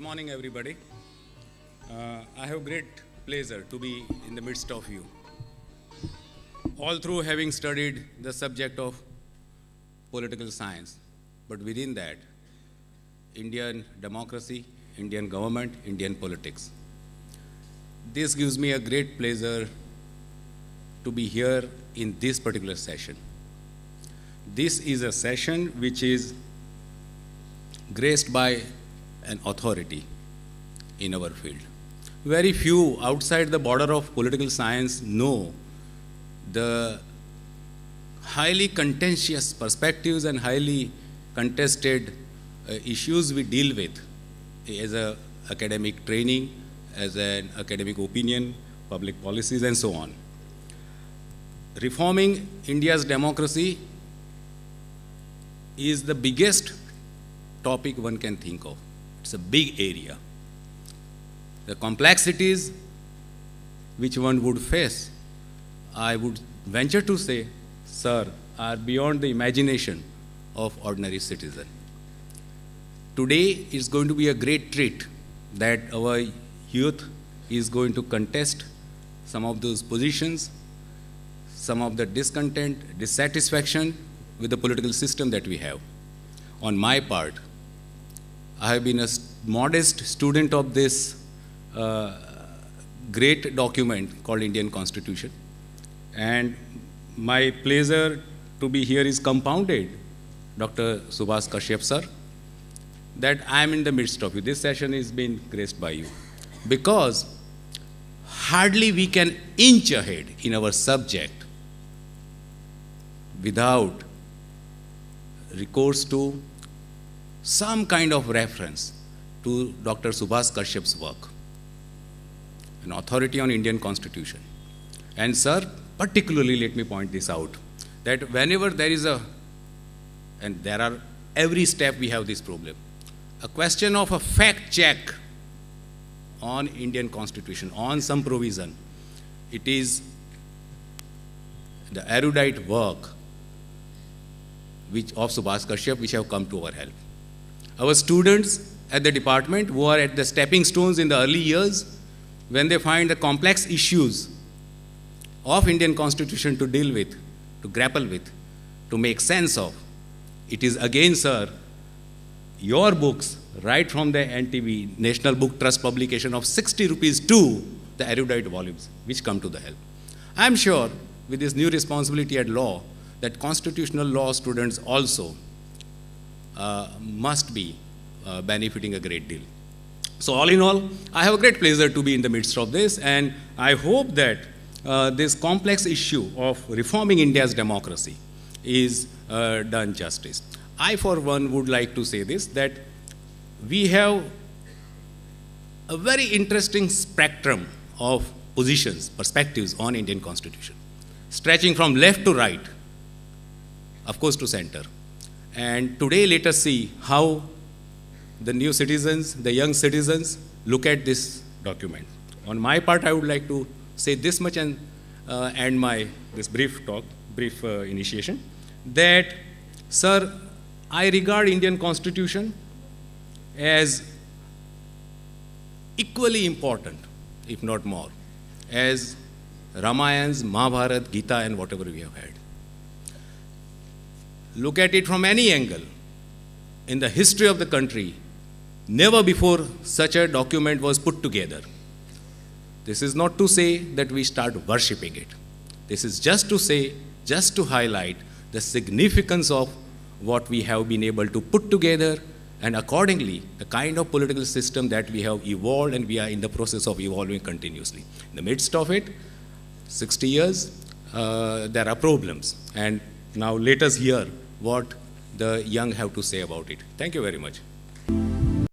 morning, everybody. I have great pleasure to be in the midst of you. All through having studied the subject of political science, but within that, Indian democracy, Indian government, Indian politics. This gives me a great pleasure to be here in this particular session. This is a session which is graced by an authority in our field. Very few outside the border of political science know the highly contentious perspectives and highly contested issues we deal with as an academic training, as an academic opinion, public policies, and so on. Reforming India's democracy is the biggest topic one can think of. It's a big area. The complexities which one would face, I would venture to say, sir, are beyond the imagination of ordinary citizen. Today is going to be a great treat that our youth is going to contest some of those positions, some of the discontent, dissatisfaction with the political system that we have. On my part, I have been a modest student of this great document called Indian Constitution, and my pleasure to be here is compounded, Dr. Subhas Kashyap sir, that I am in the midst of you. This session is being graced by you, because hardly we can inch ahead in our subject without recourse to some kind of reference to Dr. Subhas Kashyap's work, an authority on Indian Constitution. And sir, particularly let me point this out, that whenever there is and there are, every step we have this problem, a question of a fact check on Indian Constitution, on some provision, it is the erudite work of Subhas Kashyap which have come to our help. Our students at the department who are at the stepping stones in the early years, when they find the complex issues of Indian Constitution to deal with, to grapple with, to make sense of, it is again, sir, your books, right from the NTB, National Book Trust publication of 60 rupees to the erudite volumes, which come to the help. I am sure with this new responsibility at law, that constitutional law students also must be benefiting a great deal. So all in all, I have a great pleasure to be in the midst of this, and I hope that this complex issue of reforming India's democracy is done justice. I, for one, would like to say this, that we have a very interesting spectrum of positions, perspectives on Indian Constitution, stretching from left to right, of course to center. And today let us see how the new citizens, the young citizens, look at this document. On my part, I would like to say this much and end this brief talk, brief initiation, that, sir, I regard Indian Constitution as equally important, if not more, as Ramayan's, Mahabharata, Gita, and whatever we have had. Look at it from any angle. In the history of the country, never before such a document was put together. This is not to say that we start worshipping it. This is just to say, just to highlight the significance of what we have been able to put together, and accordingly, the kind of political system that we have evolved and we are in the process of evolving continuously. In the midst of it, 60 years, there are problems. And now let us hear what the young have to say about it. Thank you very much.